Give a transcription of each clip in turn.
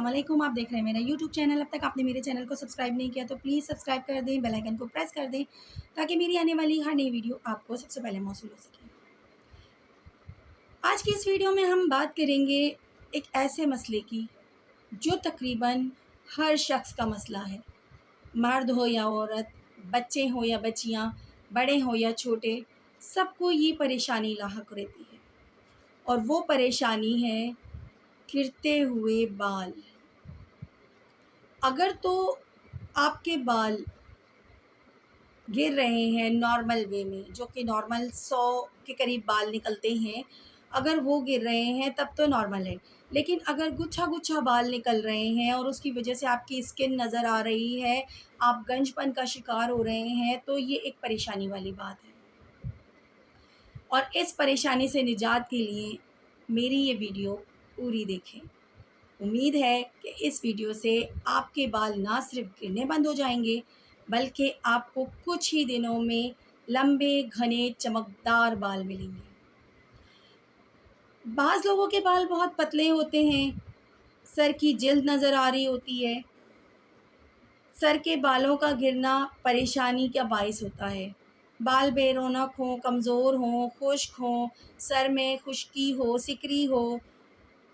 अस्सलाम वालेकुम। आप देख रहे हैं मेरा यूट्यूब चैनल। अब तक आपने मेरे चैनल को सब्सक्राइब नहीं किया तो प्लीज़ सब्सक्राइब कर दें, बेल आइकन को प्रेस कर दें ताकि मेरी आने वाली हर नई वीडियो आपको सबसे पहले मौसूल हो सके। आज की इस वीडियो में हम बात करेंगे एक ऐसे मसले की जो तकरीबन हर शख्स का मसला है। मर्द हो या औरत, बच्चे हो या बच्चियाँ, बड़े हो या छोटे, सबको ये परेशानी लाहक रहती है और वो परेशानी है गिरते हुए बाल। अगर तो आपके बाल गिर रहे हैं नॉर्मल वे में, जो कि नॉर्मल 100 के करीब बाल निकलते हैं, अगर वो गिर रहे हैं तब तो नॉर्मल है। लेकिन अगर गुच्छा-गुच्छा बाल निकल रहे हैं और उसकी वजह से आपकी स्किन नज़र आ रही है, आप गंजपन का शिकार हो रहे हैं, तो ये एक परेशानी वाली बात है। और इस परेशानी से निजात के लिए मेरी ये वीडियो पूरी देखें। उम्मीद है कि इस वीडियो से आपके बाल ना सिर्फ गिरने बंद हो जाएंगे, बल्कि आपको कुछ ही दिनों में लंबे, घने, चमकदार बाल मिलेंगे। बाज़ लोगों के बाल बहुत पतले होते हैं, सर की जिल्द नज़र आ रही होती है। सर के बालों का गिरना परेशानी का बाइस होता है। बाल बेरौनक हों, कमज़ोर हों, खुश्क हों, सर में खुश्की हो, सिकरी हो,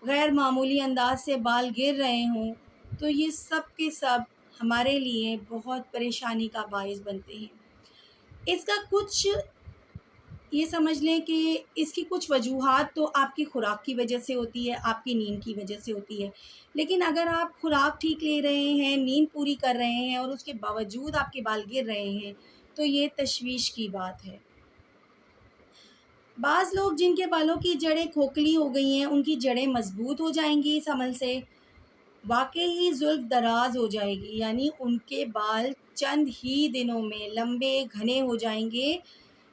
गैर मामूली अंदाज से बाल गिर रहे हों, तो ये सब के सब हमारे लिए बहुत परेशानी का बाइस बनते हैं। इसका कुछ ये समझ लें कि इसकी कुछ वजूहात तो आपकी खुराक की वजह से होती है, आपकी नींद की वजह से होती है। लेकिन अगर आप खुराक ठीक ले रहे हैं, नींद पूरी कर रहे हैं और उसके बावजूद आपके बाल गिर रहे हैं, तो ये तशवीश की बात है। बाज़ लोग जिनके बालों की जड़ें खोखली हो गई हैं, उनकी जड़ें मज़बूत हो जाएँगी इस अमल से। वाक़ई ही ज़ुल्फ़ दराज़ हो जाएगी, यानी उनके बाल चंद ही दिनों में लंबे, घने हो जाएँगे।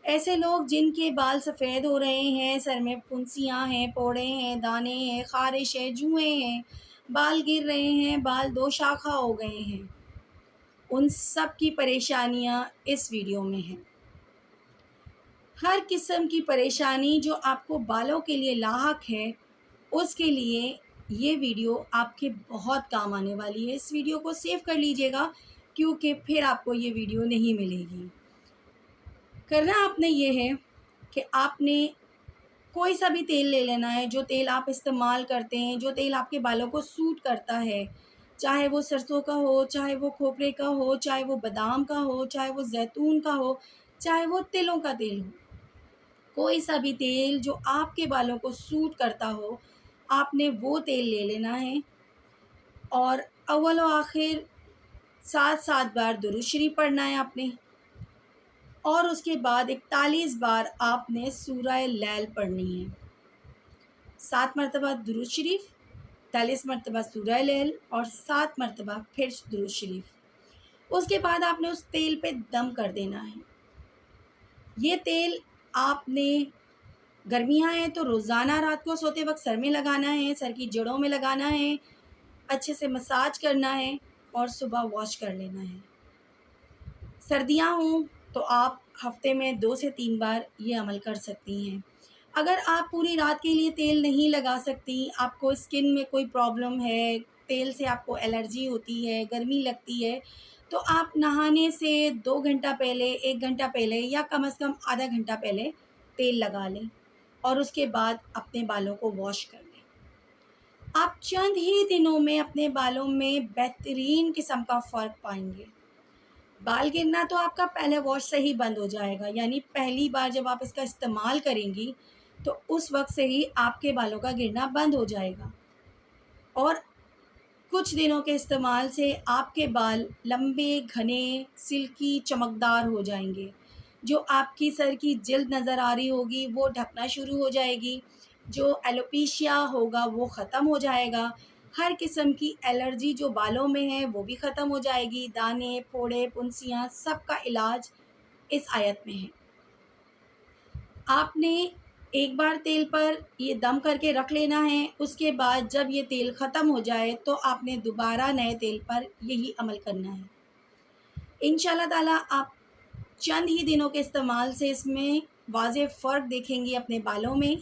ऐसे लोग जिनके बाल सफ़ेद हो रहे हैं, सर में फुंसियाँ हैं, फोड़े हैं, दाने हैं, ख़ारिश है, जुएँ हैं, बाल गिर रहे हैं, बाल दो शाखा हो गए हैं, उन सब की परेशानियाँ इस वीडियो में हैं। हर किस्म की परेशानी जो आपको बालों के लिए लाहक है, उसके लिए ये वीडियो आपके बहुत काम आने वाली है। इस वीडियो को सेव कर लीजिएगा, क्योंकि फिर आपको ये वीडियो नहीं मिलेगी। करना आपने ये है कि आपने कोई सा भी तेल ले लेना है, जो तेल आप इस्तेमाल करते हैं, जो तेल आपके बालों को सूट करता है। चाहे वो सरसों का हो, चाहे वो खोपरे का हो, चाहे वो बादाम का हो, चाहे वो ज़ैतून का हो, चाहे वो तिलों का तेल हो। कोई सा भी तेल जो आपके बालों को सूट करता हो, आपने वो तेल ले लेना है और अव्वल व आखिर 7-7 बार दुरूद शरीफ पढ़ना है आपने और उसके बाद 41 बार आपने सूरह लैल पढ़नी है। 7 मरतबा दुरूद शरीफ, 41 मरतबा सूरह लैल और 7 मरतबा फिर दुरूद शरीफ। उसके बाद आपने उस तेल पे दम कर देना है। ये तेल आपने गर्मियाँ हैं तो रोज़ाना रात को सोते वक़्त सर में लगाना है, सर की जड़ों में लगाना है, अच्छे से मसाज करना है और सुबह वॉश कर लेना है। सर्दियाँ हों तो आप हफ़्ते में 2 से 3 बार ये अमल कर सकती हैं। अगर आप पूरी रात के लिए तेल नहीं लगा सकती, आपको स्किन में कोई प्रॉब्लम है, तेल से आपको एलर्जी होती है, गर्मी लगती है, तो आप नहाने से 2 घंटा पहले, 1 घंटा पहले या कम से कम आधा घंटा पहले तेल लगा लें और उसके बाद अपने बालों को वॉश कर लें। आप चंद ही दिनों में अपने बालों में बेहतरीन किस्म का फ़र्क पाएँगे। बाल गिरना तो आपका पहले वॉश से ही बंद हो जाएगा, यानी पहली बार जब आप इसका इस्तेमाल करेंगी, तो उस वक़्त से ही आपके बालों का गिरना बंद हो जाएगा और कुछ दिनों के इस्तेमाल से आपके बाल लंबे, घने, सिल्की, चमकदार हो जाएँगे। जो आपकी सर की जिल्द नज़र आ रही होगी, वो ढकना शुरू हो जाएगी। जो एलोपेशिया होगा, वो ख़त्म हो जाएगा। हर किस्म की एलर्जी जो बालों में है, वो भी ख़त्म हो जाएगी। दाने, फोड़े, फुंसियाँ, सब का इलाज इस आयत में है। आपने एक बार तेल पर ये दम करके रख लेना है, उसके बाद जब ये तेल ख़त्म हो जाए तो आपने दोबारा नए तेल पर यही अमल करना है। इंशाअल्लाह ताला आप चंद ही दिनों के इस्तेमाल से इसमें वाज़ेह फ़र्क देखेंगी अपने बालों में।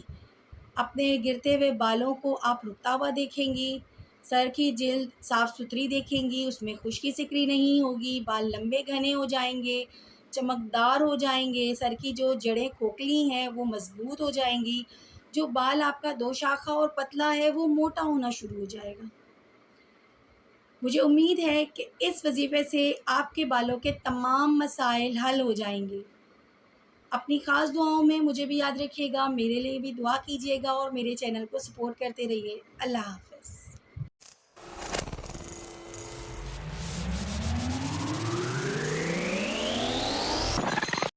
अपने गिरते हुए बालों को आप रुकता हुआ देखेंगी, सर की जिल्द साफ़ सुथरी देखेंगी, उसमें खुश्की सिकरी नहीं होगी, बाल लंबे घने हो जाएंगे, चमकदार हो जाएंगे, सर की जो जड़ें खोखली हैं वो मज़बूत हो जाएंगी, जो बाल आपका दो शाखा और पतला है वो मोटा होना शुरू हो जाएगा। मुझे उम्मीद है कि इस वजीफ़े से आपके बालों के तमाम मसाइल हल हो जाएंगे। अपनी ख़ास दुआओं में मुझे भी याद रखिएगा, मेरे लिए भी दुआ कीजिएगा और मेरे चैनल को सपोर्ट करते रहिए। अल्लाह हाफ़िज़।